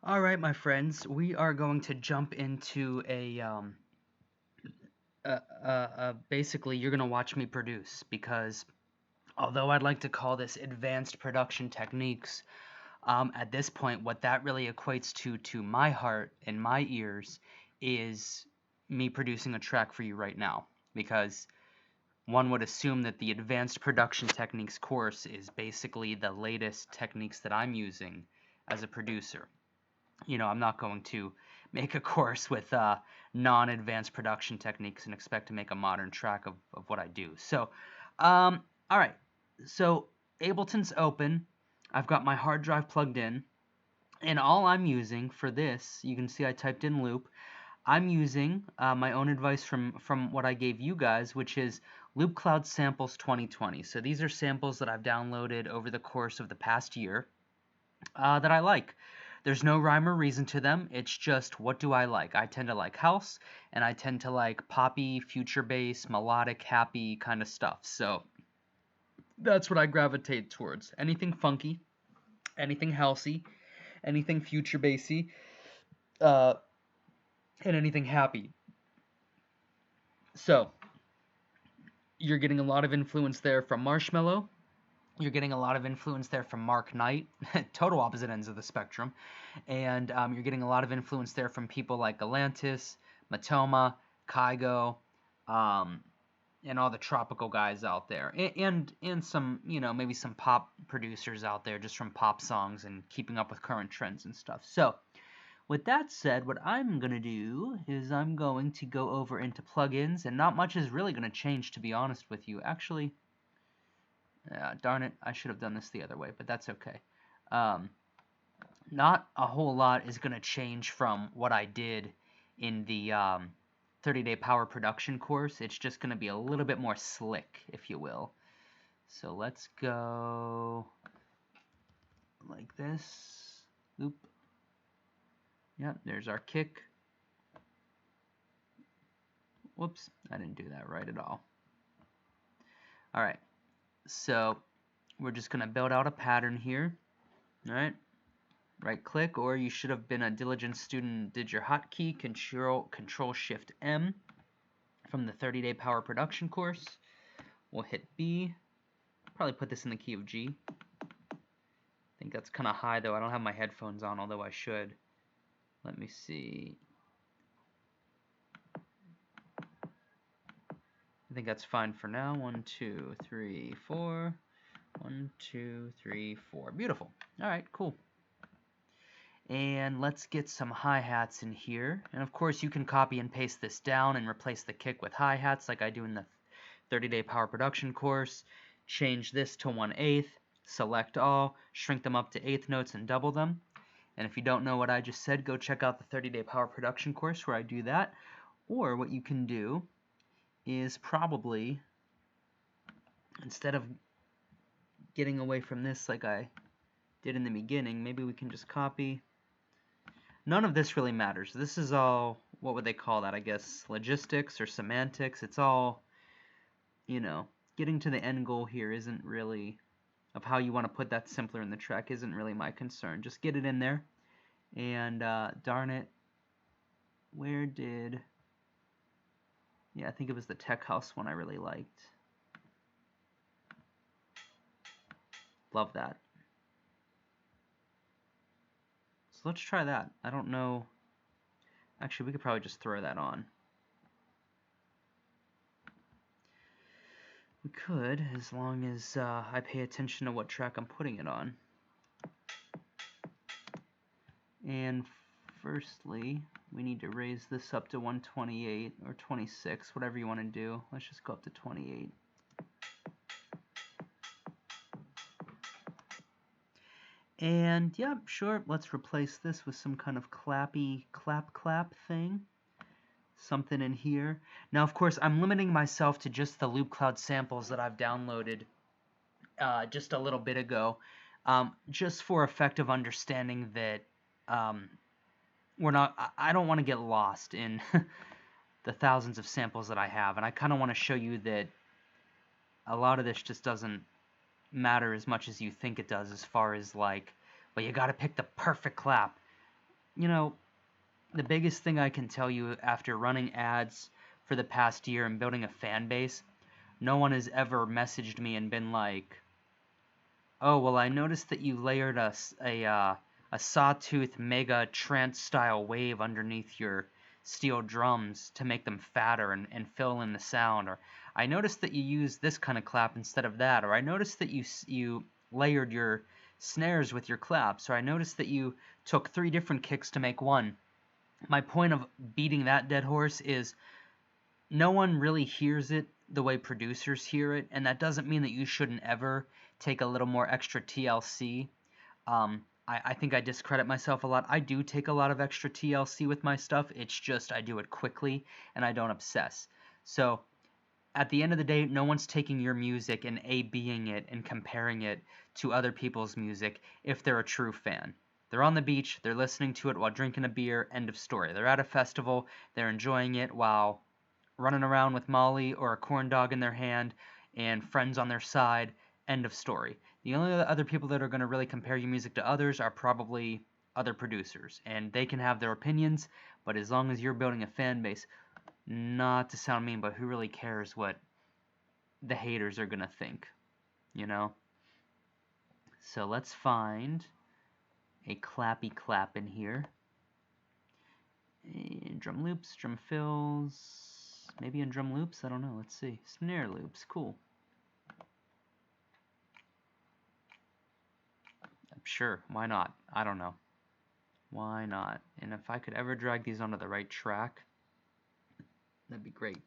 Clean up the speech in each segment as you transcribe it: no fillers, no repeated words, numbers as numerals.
All right, my friends, we are going to jump into basically you're going to watch me produce because although I'd like to call this advanced production techniques, at this point, what that really equates to my heart and my ears is me producing a track for you right now. Because one would assume that the advanced production techniques course is basically the latest techniques that I'm using as a producer. I'm not going to make a course with non-advanced production techniques and expect to make a modern track of what I do. So, all right. So Ableton's open. I've got my hard drive plugged in, and all I'm using for this, you can see I typed in loop. I'm using my own advice from what I gave you guys, which is Loop Cloud Samples 2020. So these are samples that I've downloaded over the course of the past year that I like. There's no rhyme or reason to them. It's just what do I like? I tend to like house, and I tend to like poppy, future bass, melodic, happy kind of stuff. So that's what I gravitate towards. Anything funky, anything housey, anything future bassy, uh, and anything happy. So you're getting a lot of influence there from Marshmello. You're getting a lot of influence there from Mark Knight, total opposite ends of the spectrum. And you're getting a lot of influence there from people like Galantis, Matoma, Kygo, um, and all the tropical guys out there. And some, maybe some pop producers out there just from pop songs and keeping up with current trends and stuff. So, with that said, what I'm going to do is I'm going to go over into plugins, and not much is really going to change, to be honest with you. Actually, darn it, I should have done this the other way, but that's okay. Um, not a whole lot is going to change from what I did in the 30-day power production course. It's just going to be a little bit more slick, if you will. So let's go like this. Oop. Yep, there's our kick. Whoops, I didn't do that right at all. All right, so we're just going to build out a pattern here. All right. Right click, or you should have been a diligent student and did your hotkey Control Shift M from the 30-day power production course. We'll hit B. Probably put this in the key of G. I think that's kind of high though. I don't have my headphones on, although I should. Let me see. I think that's fine for now. 1, 2, 3, 4. 1, 2, 3, 4. Beautiful. All right, cool. And let's get some hi-hats in here. And of course you can copy and paste this down and replace the kick with hi-hats like I do in the 30-day power production course. Change this to 1/8, select all, shrink them up to eighth notes and double them. And if you don't know what I just said, go check out the 30-day power production course where I do that. Or what you can do is probably, instead of getting away from this like I did in the beginning, maybe we can just copy. None of this really matters. This is all, what would they call that, I guess, logistics or semantics. It's all, getting to the end goal here isn't really, of how you want to put that simpler in the track isn't really my concern. Just get it in there. And darn it, where did, yeah, I think it was the Tech House one I really liked. Love that. So let's try that. I don't know. Actually, we could probably just throw that on. We could, as long as I pay attention to what track I'm putting it on. And firstly, we need to raise this up to 128 or 26, whatever you want to do. Let's just go up to 28. And yeah, sure, let's replace this with some kind of clappy clap thing. Something in here. Now, of course, I'm limiting myself to just the Loop Cloud samples that I've downloaded just a little bit ago, just for effective understanding that I don't want to get lost in the thousands of samples that I have, and I kind of want to show you that a lot of this just doesn't matter as much as you think it does, as far as like, well, you got to pick the perfect clap. you know, the biggest thing I can tell you after running ads for the past year and building a fan base, no one has ever messaged me and been like, "Oh, well, I noticed that you layered a sawtooth mega trance style wave underneath your steel drums to make them fatter and fill in the sound," or "I noticed that you used this kind of clap instead of that," or "I noticed that you layered your snares with your claps," or "I noticed that you took 3 different kicks to make one." My point of beating that dead horse is no one really hears it the way producers hear it, and that doesn't mean that you shouldn't ever take a little more extra TLC. I think I discredit myself a lot. I do take a lot of extra TLC with my stuff. It's just I do it quickly and I don't obsess. So at the end of the day, no one's taking your music and A-Bing it and comparing it to other people's music if they're a true fan. They're on the beach, they're listening to it while drinking a beer, end of story. They're at a festival, they're enjoying it while running around with Molly or a corn dog in their hand and friends on their side, end of story. The only other people that are going to really compare your music to others are probably other producers, and they can have their opinions, but as long as you're building a fan base, not to sound mean, but who really cares what the haters are going to think, you know? So let's find a clappy clap in here. And drum loops, drum fills, maybe in drum loops, I don't know, let's see. Snare loops, cool. Sure, why not? I don't know. Why not? And if I could ever drag these onto the right track, that'd be great.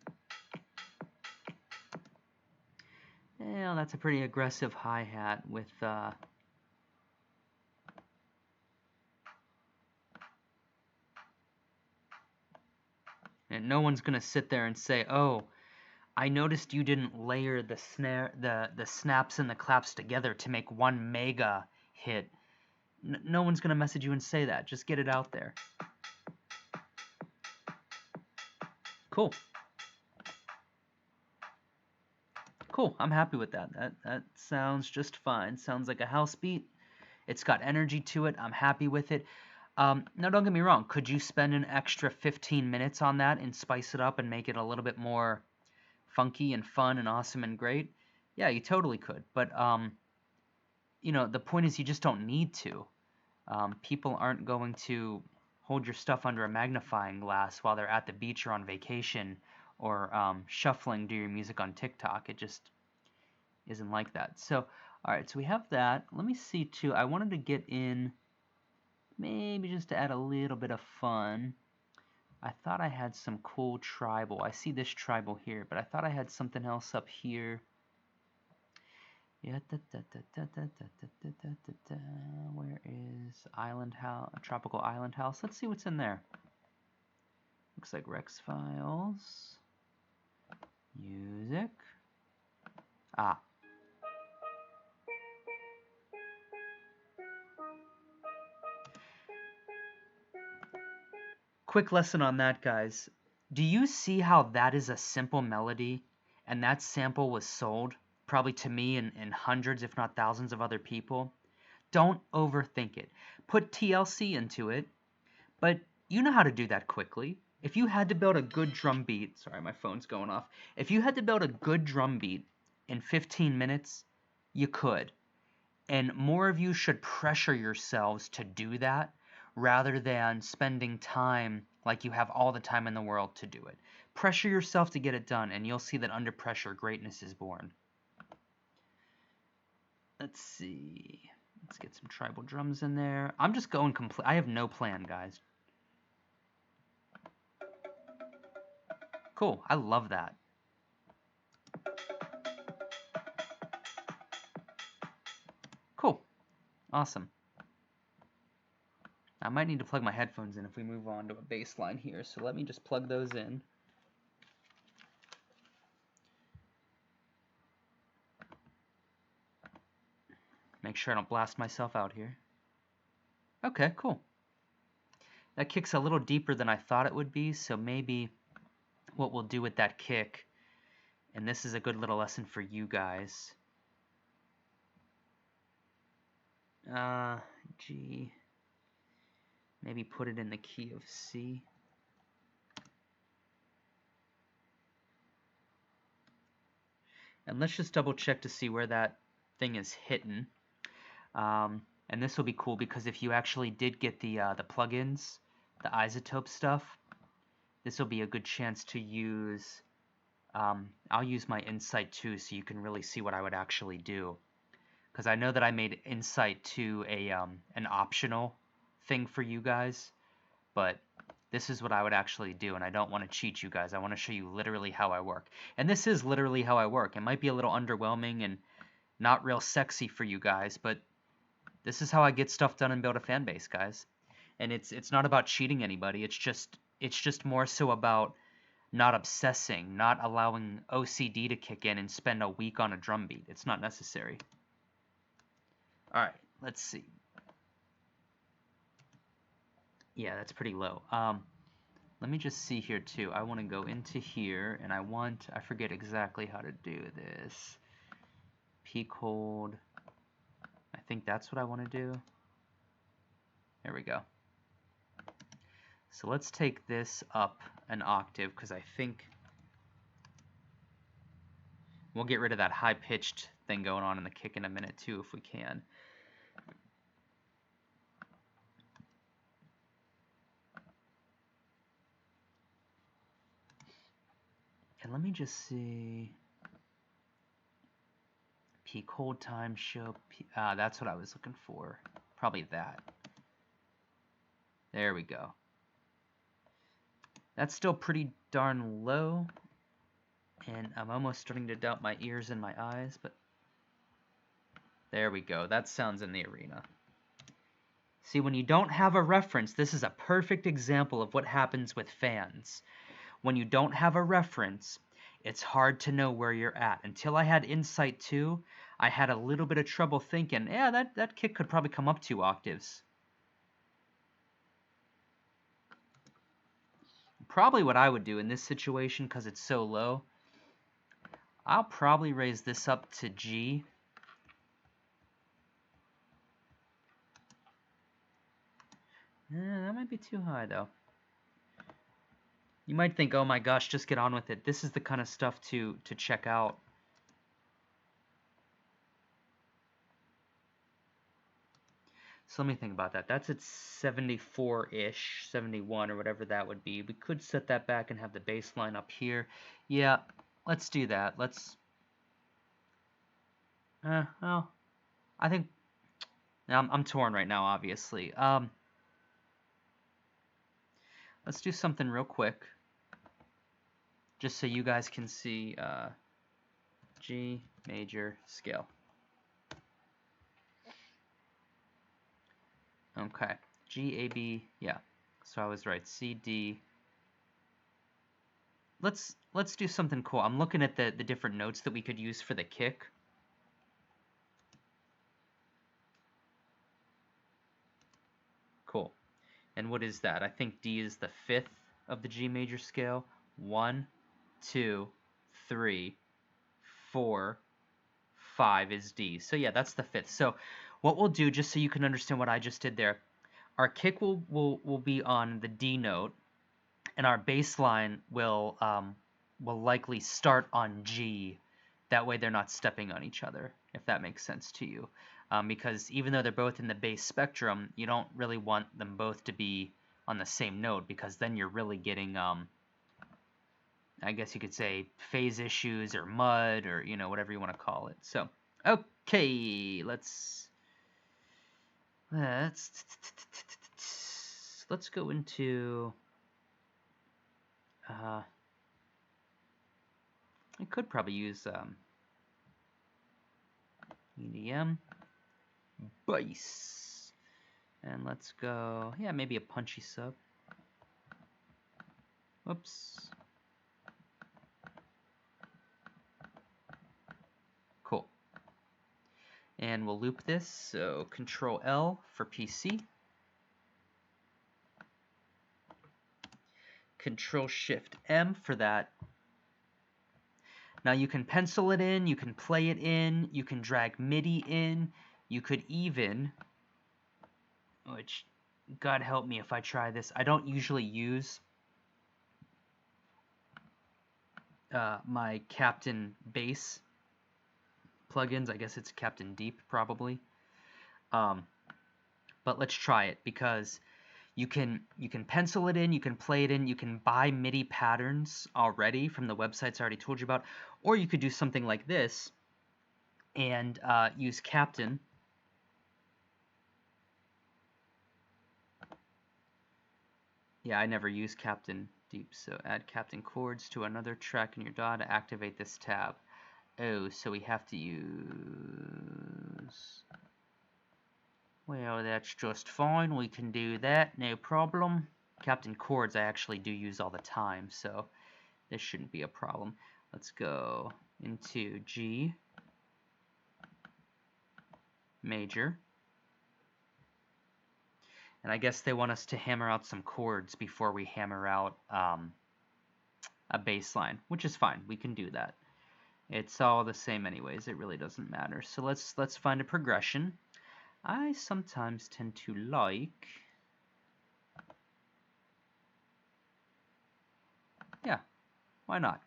Yeah, that's a pretty aggressive hi-hat with, and no one's gonna sit there and say, "Oh, I noticed you didn't layer the snare, the snaps and the claps together to make one mega hit." No one's gonna message you and say that. Just get it out there. Cool. Cool. I'm happy with that. That sounds just fine. Sounds like a house beat. It's got energy to it. I'm happy with it. Now, don't get me wrong. Could you spend an extra 15 minutes on that and spice it up and make it a little bit more funky and fun and awesome and great? Yeah, you totally could. But, the point is you just don't need to. People aren't going to hold your stuff under a magnifying glass while they're at the beach or on vacation or shuffling to your music on TikTok. It just isn't like that. So, all right, so we have that. Let me see too. I wanted to get in maybe just to add a little bit of fun. I thought I had some cool tribal. I see this tribal here, but I thought I had something else up here. Yeah, where is Island House? Tropical Island House. Let's see what's in there. Looks like Rex files. Music. Ah. Quick lesson on that, guys. Do you see how that is a simple melody and that sample was sold probably to me and hundreds if not thousands of other people? Don't overthink it. Put TLC into it, but you know how to do that quickly. If you had to build a good drum beat, sorry, my phone's going off. If you had to build a good drum beat in 15 minutes, you could. And more of you should pressure yourselves to do that rather than spending time like you have all the time in the world to do it. Pressure yourself to get it done, and you'll see that under pressure, greatness is born. Let's see. Let's get some tribal drums in there. I'm just going complete. I have no plan, guys. Cool. I love that. Cool. Awesome. I might need to plug my headphones in if we move on to a bass line here, so let me just plug those in. Make sure I don't blast myself out here. Okay, cool. That kick's a little deeper than I thought it would be, so maybe what we'll do with that kick, and this is a good little lesson for you guys. G. Maybe put it in the key of C. And let's just double check to see where that thing is hidden. And this will be cool because if you actually did get the plugins, the iZotope stuff, this will be a good chance to use. I'll use my Insight 2 so you can really see what I would actually do. Because I know that I made Insight 2 an optional thing for you guys, but this is what I would actually do, and I don't want to cheat you guys. I want to show you literally how I work. And this is literally how I work. It might be a little underwhelming and not real sexy for you guys, but this is how I get stuff done and build a fan base, guys. And it's not about cheating anybody. It's just more so about not obsessing, not allowing OCD to kick in and spend a week on a drum beat. It's not necessary. All right, let's see. Yeah, that's pretty low. Let me just see here too. I want to go into here, and I forget exactly how to do this. Peak hold. I think that's what I want to do. There we go. So let's take this up an octave, because I think we'll get rid of that high-pitched thing going on in the kick in a minute too, if we can. And let me just see. Peak hold time show. That's what I was looking for. Probably that. There we go. That's still pretty darn low. And I'm almost starting to doubt my ears and my eyes, but there we go. That sounds in the arena. See, when you don't have a reference, this is a perfect example of what happens with fans. When you don't have a reference, it's hard to know where you're at. Until I had Insight 2, I had a little bit of trouble thinking, yeah, that kick could probably come up 2 octaves. Probably what I would do in this situation, because it's so low, I'll probably raise this up to G. That might be too high, though. You might think, oh my gosh, just get on with it. This is the kind of stuff to check out. So let me think about that. That's at 74-ish, 71 or whatever that would be. We could set that back and have the bass line up here. Yeah, let's do that. Let's... well, I think... I'm torn right now, obviously. Let's do something real quick. Just so you guys can see G major scale. Okay, G, A, B, yeah. So I was right, C, D. Let's do something cool. I'm looking at the different notes that we could use for the kick. Cool. And what is that? I think D is the 5th of the G major scale. 1, 2, 3, 4, 5 is D. So yeah, that's the 5th. So what we'll do, just so you can understand what I just did there, our kick will be on the D note, and our bass line will likely start on G. That way they're not stepping on each other, if that makes sense to you. Because even though they're both in the bass spectrum, you don't really want them both to be on the same note, because then you're really getting, I guess you could say, phase issues or mud, or, you know, whatever you want to call it. So, okay, let's go into... I could probably use EDM bass, and let's go, yeah, maybe a punchy sub. Whoops. Cool. And we'll loop this, so Control L for PC. Control Shift M for that. Now you can pencil it in, you can play it in, you can drag MIDI in, you could even, which God help me if I try this. I don't usually use my Captain Base plugins. I guess it's Captain Deep probably. But let's try it because you can pencil it in, you can play it in, you can buy MIDI patterns already from the websites I already told you about, or you could do something like this and use Captain. Yeah, I never use Captain Deep, so add Captain chords to another track in your DAW to activate this tab. Oh, so we have to use... Well, that's just fine. We can do that, no problem. Captain chords I actually do use all the time, so this shouldn't be a problem. Let's go into G major. And I guess they want us to hammer out some chords before we hammer out a bass line, which is fine. We can do that. It's all the same anyways. It really doesn't matter. So let's find a progression. I sometimes tend to like... Yeah, why not?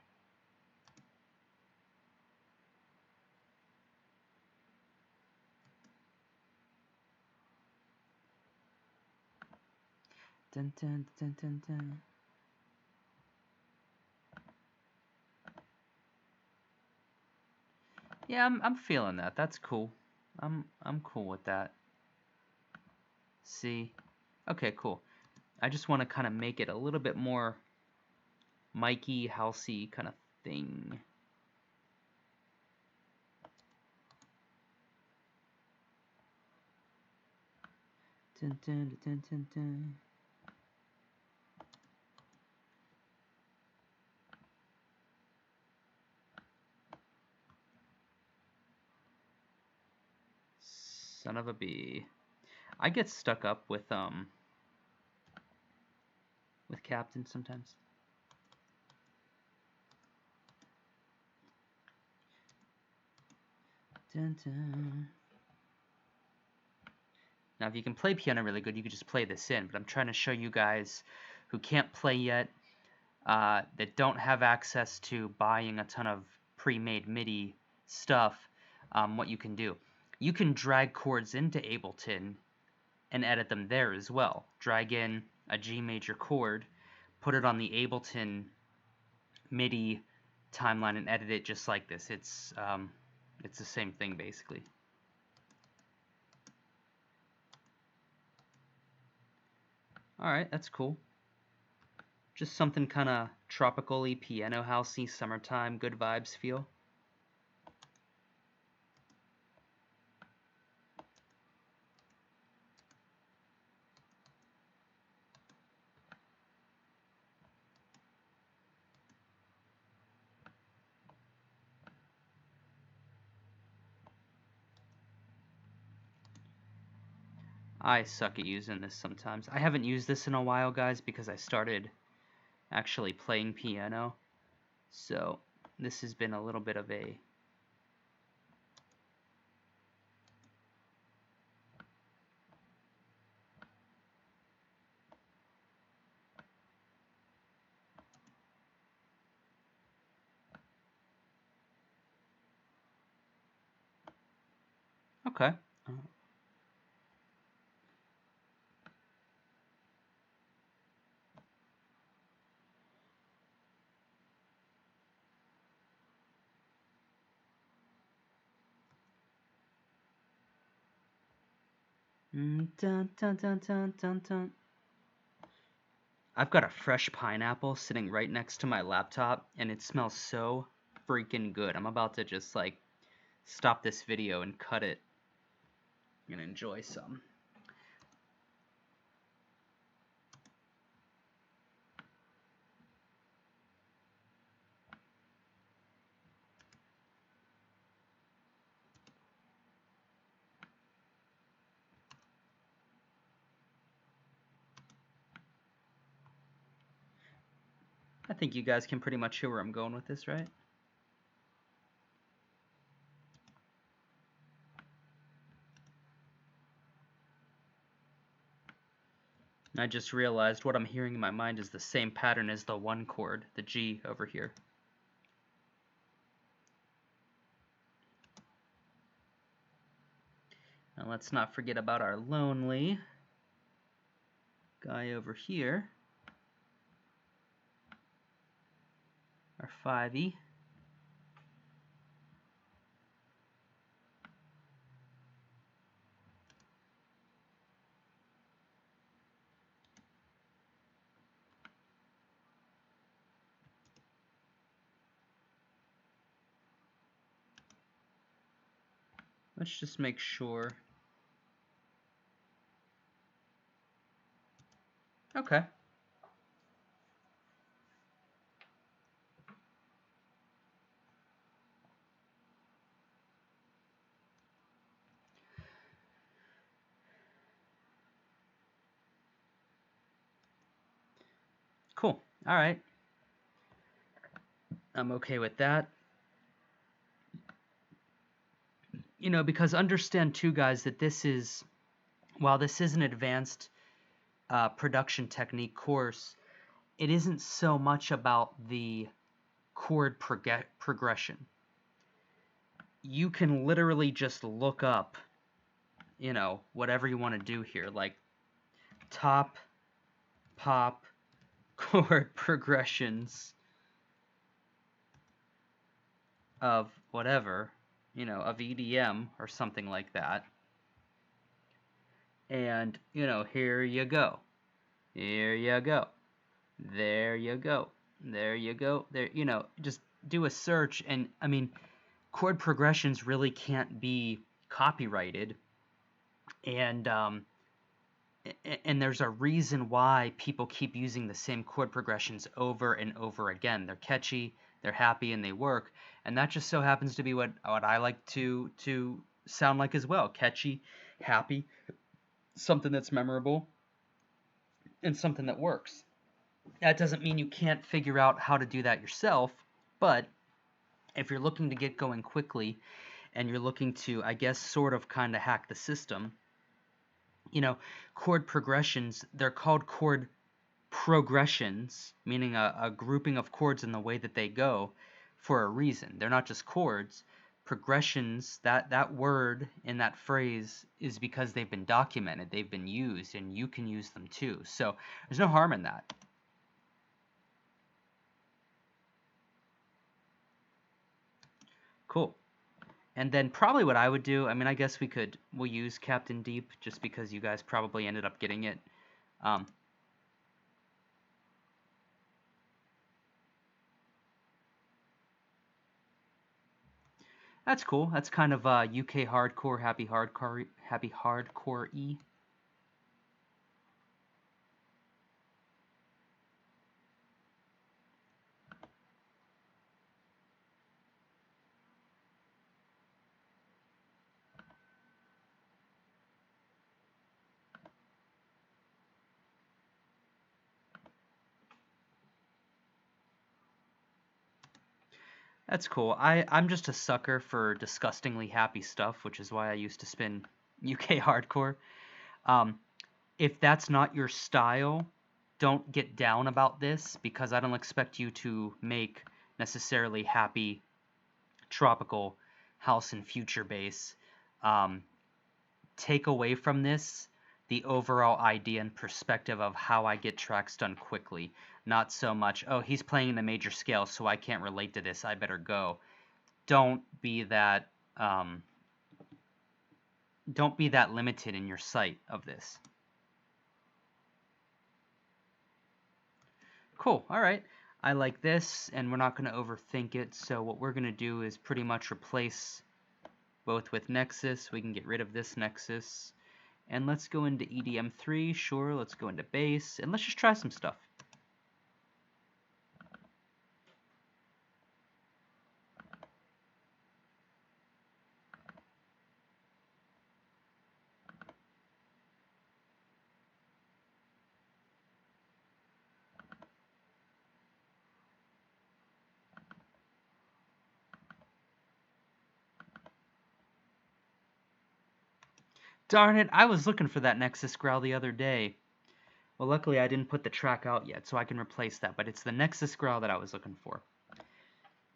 Dun, dun, dun, dun, dun. Yeah, I'm feeling that. That's cool. I'm cool with that. See? Okay, cool. I just want to kind of make it a little bit more Mikey Halsey kind of thing. Dun, dun, dun, dun, dun. Son of a bee. I get stuck up with Captain sometimes. Dun, dun. Now, if you can play piano really good, you could just play this in, but I'm trying to show you guys who can't play yet, that don't have access to buying a ton of pre-made MIDI stuff, what you can do. You can drag chords into Ableton and edit them there as well. Drag in a G major chord, put it on the Ableton MIDI timeline and edit it just like this. It's the same thing basically. Alright, that's cool. Just something kind of tropical-y, piano housey, summertime, good vibes feel. I suck at using this sometimes. I haven't used this in a while, guys, because I started actually playing piano. So this has been a little bit of a... Okay. Dun, dun, dun, dun, dun, dun. I've got a fresh pineapple sitting right next to my laptop, and it smells so freaking good. I'm about to just, like, stop this video and cut it and enjoy some. I think you guys can pretty much hear where I'm going with this, right? I just realized what I'm hearing in my mind is the same pattern as the 1 chord, the G over here. Now let's not forget about our lonely guy over here, our 5E. Let's just make sure. Okay. Cool. All right. I'm okay with that. You know, because understand too, guys, that this is, while this is an advanced production technique course, it isn't so much about the chord progression. You can literally just look up, you know, whatever you want to do here, like top, pop, chord progressions of whatever, you know, of EDM or something like that. And, you know, here you go. Here you go. There you go. There you go. There, you know, just do a search. And I mean, chord progressions really can't be copyrighted. And there's a reason why people keep using the same chord progressions over and over again. They're catchy, they're happy, and they work. And that just so happens to be what I like to sound like as well. Catchy, happy, something that's memorable, and something that works. That doesn't mean you can't figure out how to do that yourself, but if you're looking to get going quickly and you're looking to, I guess, sort of kind of hack the system, you know, chord progressions, they're called chord progressions, meaning a grouping of chords in the way that they go, for a reason. They're not just chords. Progressions, that word in that phrase is because they've been documented, they've been used, and you can use them too. So there's no harm in that. Cool. And then probably what I would do, I mean, I guess we'll use Captain Deep just because you guys probably ended up getting it. Um, that's cool. That's kind of UK hardcore, happy hardcore E. That's cool. I'm just a sucker for disgustingly happy stuff, which is why I used to spin UK hardcore. Um, if that's not your style, don't get down about this because I don't expect you to make necessarily happy tropical house and future bass. Um, take away from this the overall idea and perspective of how I get tracks done quickly. Not so much, oh, he's playing in the major scale, so I can't relate to this, I better go. Don't be that don't be that limited in your sight of this. Cool, all right. I like this, and we're not going to overthink it, so what we're going to do is pretty much replace both with Nexus. We can get rid of this Nexus. And let's go into EDM3, sure, let's go into bass, and let's just try some stuff. Darn it, I was looking for that Nexus growl the other day. Well, luckily I didn't put the track out yet, so I can replace that, but it's the Nexus growl that I was looking for.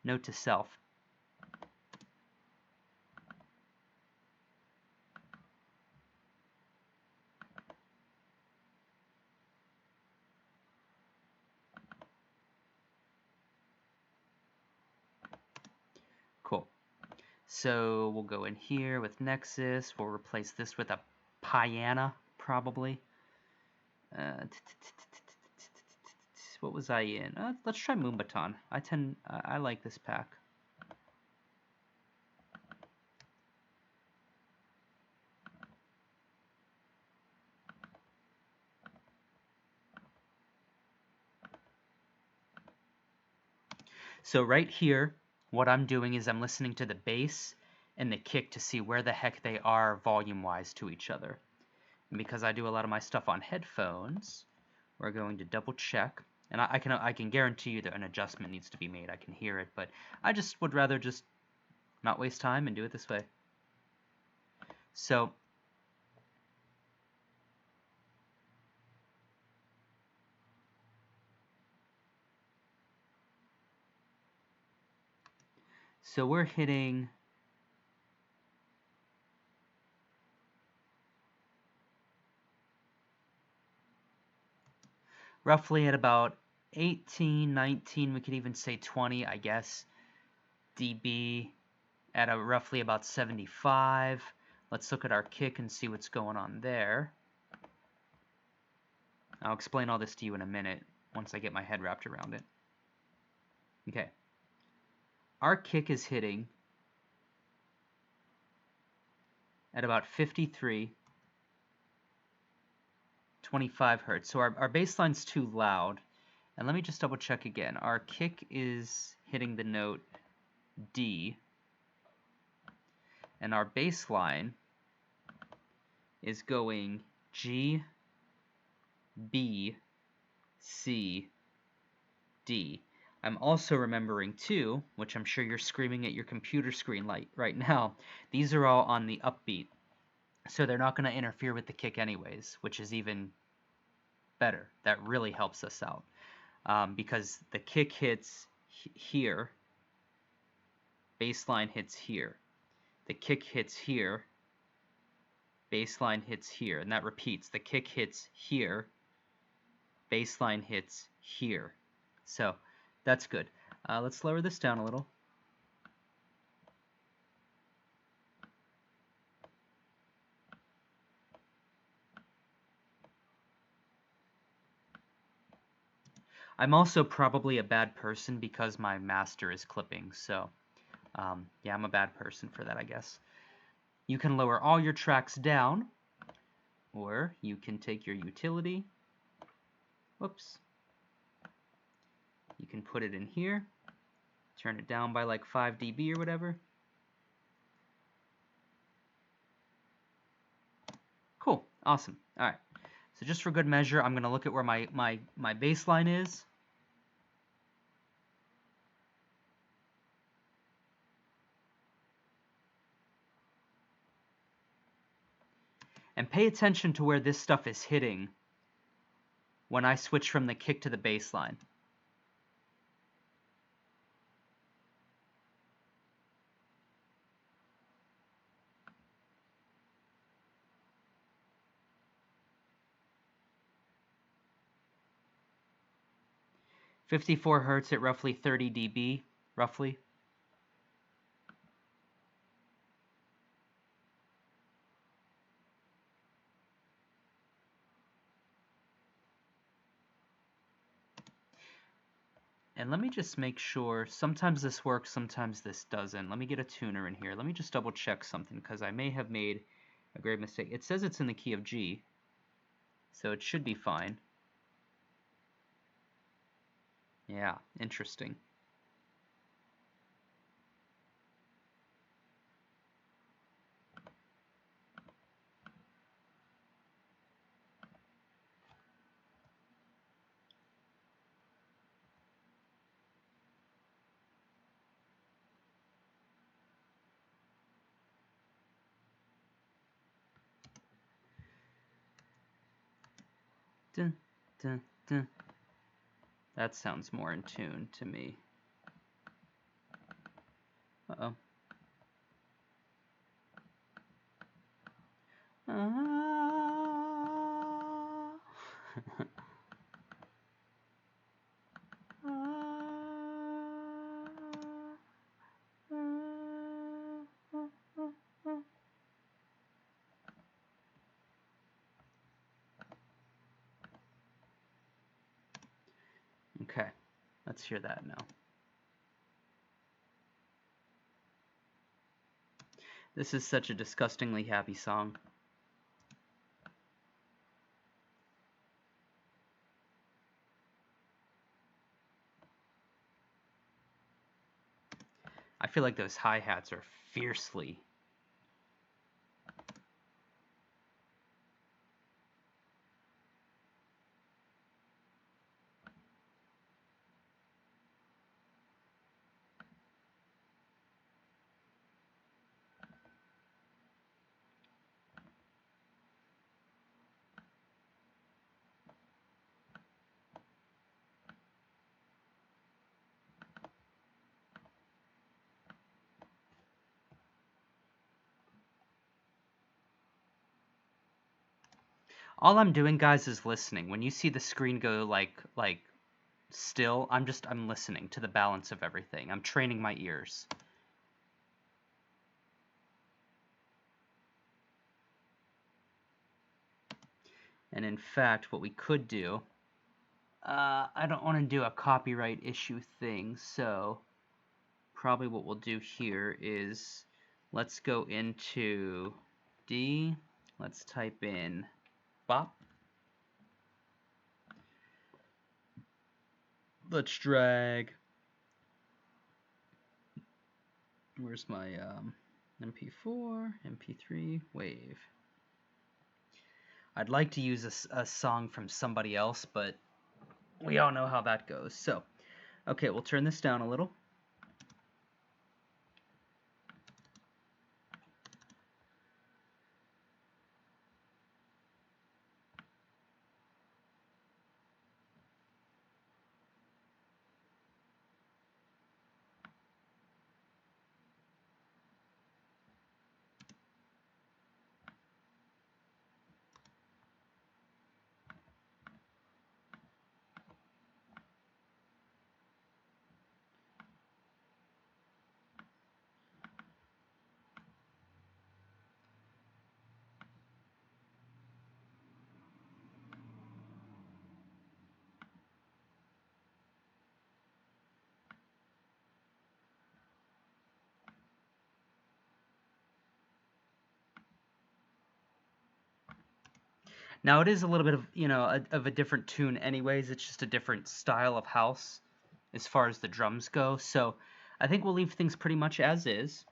Note to self. Cool. So we'll go in here with Nexus. We'll replace this with a Piana, probably. What was I in? Let's try Moombahton. I like this pack. So right here, what I'm doing is I'm listening to the bass and the kick to see where the heck they are volume-wise to each other. And because I do a lot of my stuff on headphones, we're going to double check. And I can guarantee you that an adjustment needs to be made. I can hear it, but I just would rather just not waste time and do it this way. So we're hitting roughly at about 18, 19, we could even say 20, I guess, dB at a roughly about 75. Let's look at our kick and see what's going on there. I'll explain all this to you in a minute once I get my head wrapped around it. Okay. Our kick is hitting at about 53, 25 hertz. So our bass line's too loud. And let me just double check again. Our kick is hitting the note D. And our bass line is going G, B, C, D. I'm also remembering too, which I'm sure you're screaming at your computer screen right now, these are all on the upbeat. So they're not going to interfere with the kick anyways, which is even better. That really helps us out. Because the kick hits here, bass line hits here. The kick hits here, bass line hits here, and that repeats. The kick hits here, bass line hits here. So that's good. Let's lower this down a little. I'm also probably a bad person because my master is clipping, so yeah, I'm a bad person for that, I guess. You can lower all your tracks down, or you can take your utility, whoops, you can put it in here, turn it down by like 5 dB or whatever. Cool, awesome. All right, so just for good measure, I'm going to look at where my bass line is. And pay attention to where this stuff is hitting when I switch from the kick to the bass line. .54 hertz at roughly 30 dB, roughly. And let me just make sure, sometimes this works, sometimes this doesn't. Let me get a tuner in here. Let me just double check something because I may have made a grave mistake. It says it's in the key of G, so it should be fine. Yeah, interesting. Dun, dun, dun. That sounds more in tune to me. Uh-oh. Okay, let's hear that now. This is such a disgustingly happy song. I feel like those hi-hats are fiercely. All I'm doing, guys, is listening. When you see the screen go like still, I'm listening to the balance of everything. I'm training my ears. And in fact, what we could do, I don't want to do a copyright issue thing, so probably what we'll do here is let's go into D, let's type in bop. Let's drag. Where's my MP4, MP3, wave. I'd like to use a song from somebody else, but we all know how that goes. So, okay, we'll turn this down a little. Now it is a little bit of, of a different tune anyways. It's just a different style of house as far as the drums go. So I think we'll leave things pretty much as is,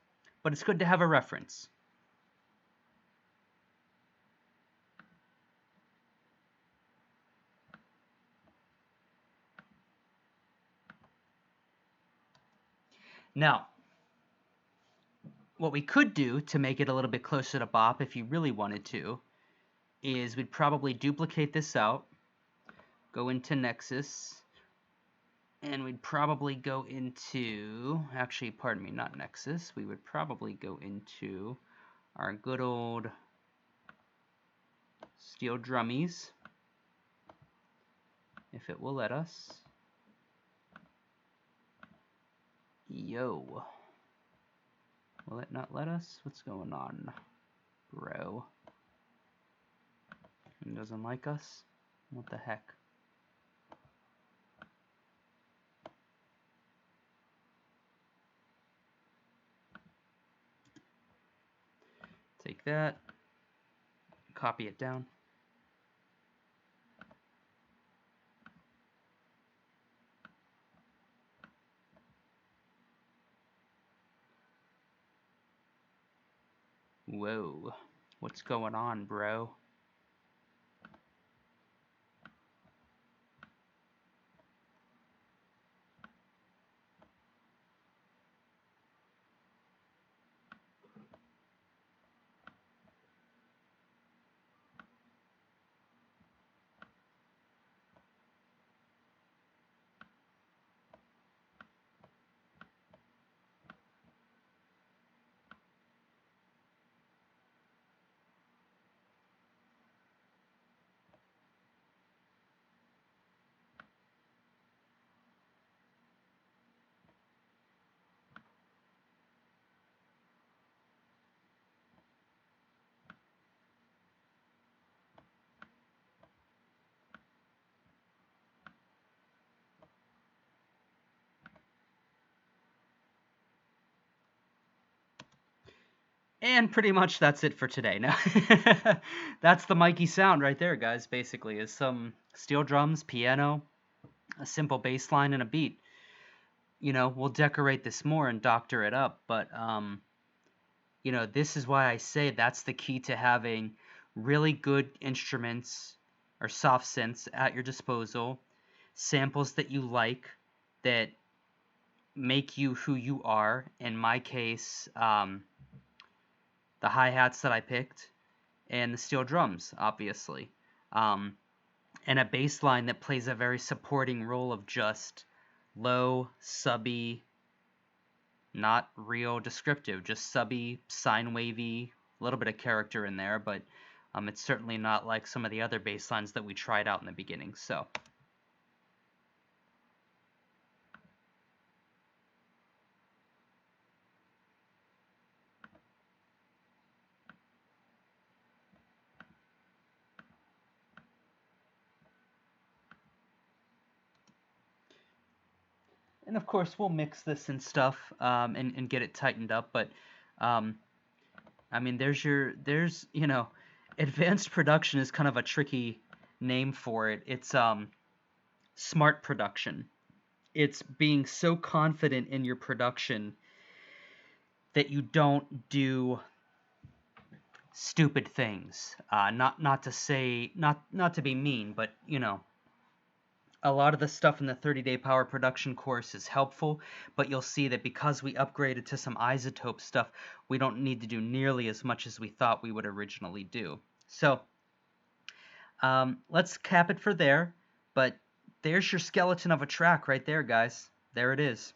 but it's good to have a reference. Now, what we could do to make it a little bit closer to bop, if you really wanted to, is we'd probably duplicate this out, go into Nexus, and we'd probably go into, actually, pardon me, not Nexus, we would probably go into our good old Steel Drummies, if it will let us. Yo. Will it not let us? What's going on, bro? It doesn't like us? What the heck? Take that, copy it down. Whoa, what's going on, bro? And pretty much that's it for today. Now, that's the Mikey sound right there, guys, basically, is some steel drums, piano, a simple bass line, and a beat. We'll decorate this more and doctor it up, but, this is why I say that's the key to having really good instruments or soft synths at your disposal, samples that you like, that make you who you are. In my case, the hi-hats that I picked, and the steel drums, obviously. Um, and a bass line that plays a very supporting role of just low, subby, not real descriptive, just subby, sine wavy, a little bit of character in there, but it's certainly not like some of the other bass lines that we tried out in the beginning. So. And of course, we'll mix this and stuff, and get it tightened up. But um, I mean, advanced production is kind of a tricky name for it. It's smart production. It's being so confident in your production that you don't do stupid things. Not to say, not to be mean, but a lot of the stuff in the 30-day power production course is helpful, but you'll see that because we upgraded to some iZotope stuff, we don't need to do nearly as much as we thought we would originally do. So let's cap it for there, but there's your skeleton of a track right there, guys. There it is.